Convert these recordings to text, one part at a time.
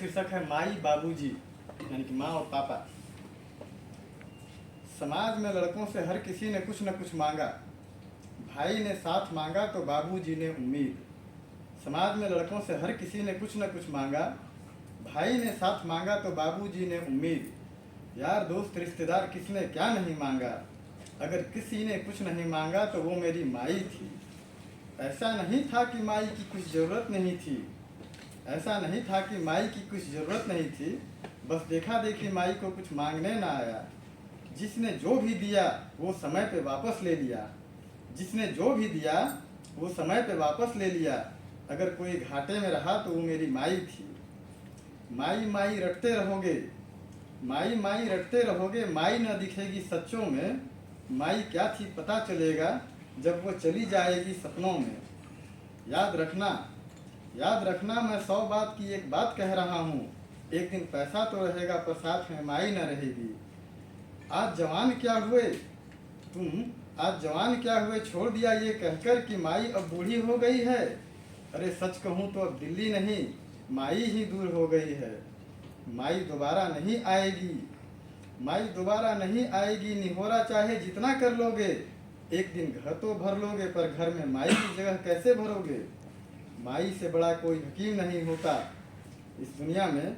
शीर्षक है माई बाबूजी, यानी कि माँ और पापा। समाज में लड़कों से हर किसी ने कुछ न कुछ मांगा। भाई ने साथ मांगा तो बाबूजी ने उम्मीद। समाज में लड़कों से हर किसी ने कुछ न कुछ मांगा। भाई ने साथ मांगा तो बाबूजी ने उम्मीद। यार दोस्त रिश्तेदार किसने क्या नहीं मांगा। अगर किसी ने कुछ नहीं मांगा तो वो मेरी माई थी। ऐसा नहीं था कि माई की कुछ ज़रूरत नहीं थी। ऐसा नहीं था कि माई की कुछ ज़रूरत नहीं थी। बस देखा देखी माई को कुछ मांगने ना आया। जिसने जो भी दिया वो समय पे वापस ले लिया। जिसने जो भी दिया वो समय पे वापस ले लिया। अगर कोई घाटे में रहा तो वो मेरी माई थी। माई माई रटते रहोगे, माई माई रटते रहोगे, माई न दिखेगी सच्चों में। माई क्या थी पता चलेगा जब वो चली जाएगी सपनों में। याद रखना मैं 100 बात की एक बात कह रहा हूँ। एक दिन पैसा तो रहेगा पर साथ में माई न रहेगी। आज जवान क्या हुए तुम, आज जवान क्या हुए, छोड़ दिया ये कहकर कि माई अब बूढ़ी हो गई है। अरे सच कहूँ तो अब दिल्ली नहीं माई ही दूर हो गई है। माई दोबारा नहीं आएगी, माई दोबारा नहीं आएगी। निहोरा चाहे जितना कर लोगे, एक दिन घर तो भर लोगे पर घर में माई की जगह कैसे भरोगे। माई से बड़ा कोई हकीम नहीं होता इस दुनिया में।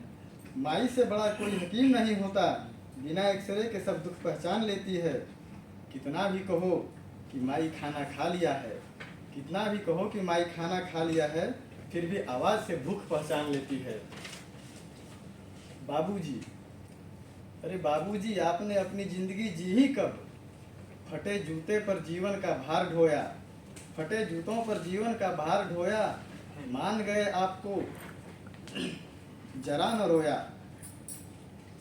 माई से बड़ा कोई हकीम नहीं होता। बिना एक्सरे के सब दुख पहचान लेती है। कितना भी कहो कि माई खाना खा लिया है, कितना भी कहो कि माई खाना खा लिया है, फिर भी आवाज़ से भूख पहचान लेती है। बाबूजी, अरे बाबूजी आपने अपनी ज़िंदगी जी ही कब। फटे जूते पर जीवन का भार ढोया, फटे जूतों पर जीवन का भार ढोया। मान गए आपको जरा न रोया।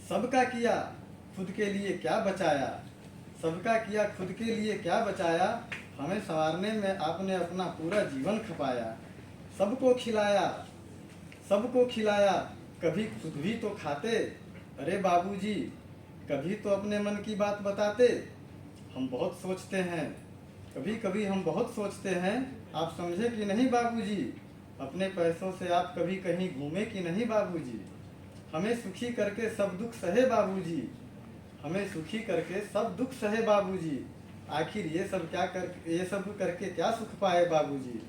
सबका किया खुद के लिए क्या बचाया, सबका किया खुद के लिए क्या बचाया। हमें संवारने में आपने अपना पूरा जीवन खपाया। सबको खिलाया, सबको खिलाया, कभी खुद भी तो खाते। अरे बाबूजी कभी तो अपने मन की बात बताते। हम बहुत सोचते हैं, कभी कभी हम बहुत सोचते हैं, आप समझे कि नहीं बाबूजी। अपने पैसों से आप कभी कहीं घूमे कि नहीं बाबूजी। हमें सुखी करके सब दुख सहे बाबूजी, हमें सुखी करके सब दुख सहे बाबूजी। आखिर ये सब करके क्या सुख पाए बाबूजी।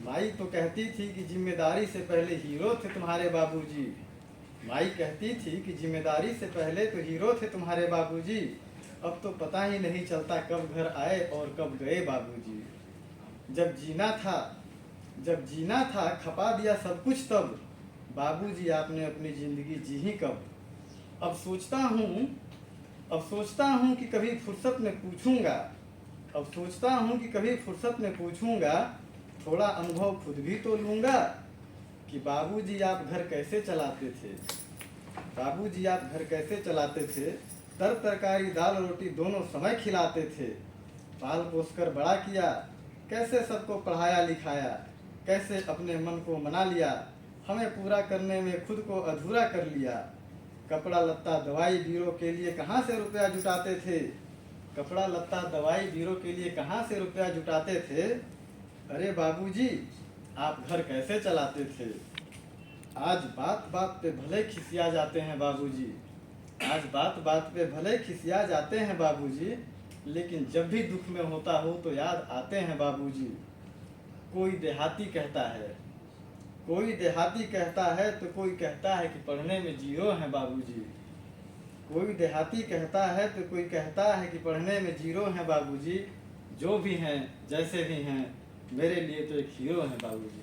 माई तो कहती थी कि जिम्मेदारी से पहले हीरो थे तुम्हारे बाबूजी। माई कहती थी कि जिम्मेदारी से पहले तो हीरो थे तुम्हारे बाबूजी। अब तो पता ही नहीं चलता कब घर आए और कब गए बाबूजी। जब जीना था खपा दिया सब कुछ तब। बाबूजी आपने अपनी ज़िंदगी जी ही कब। अब सोचता हूँ कि कभी फुर्सत में पूछूंगा, अब सोचता हूँ कि कभी फुर्सत में पूछूंगा। थोड़ा अनुभव खुद भी तो लूँगा कि बाबूजी आप घर कैसे चलाते थे। बाबूजी आप घर कैसे चलाते थे। तरकारी दाल रोटी दोनों समय खिलाते थे। पाल पोस कर बड़ा किया, कैसे सबको पढ़ाया लिखाया, कैसे अपने मन को मना लिया। हमें पूरा करने में खुद को अधूरा कर लिया। कपड़ा लत्ता दवाई बीरो के लिए कहाँ से रुपया जुटाते थे। कपड़ा लत्ता दवाई बीरो के लिए कहाँ से रुपया जुटाते थे। अरे बाबूजी आप घर कैसे चलाते थे। आज बात बात पे भले खिसिया जाते हैं बाबूजी, आज बात बात पे भले खिसिया जाते हैं बाबूजी। लेकिन जब भी दुख में होता हो तो याद आते हैं बाबूजी। कोई देहाती कहता है, कोई देहाती कहता है तो कोई कहता है कि पढ़ने में जीरो हैं बाबूजी। कोई देहाती कहता है तो कोई कहता है कि पढ़ने में जीरो हैं बाबूजी। जो भी हैं जैसे भी हैं मेरे लिए तो एक हीरो हैं बाबूजी।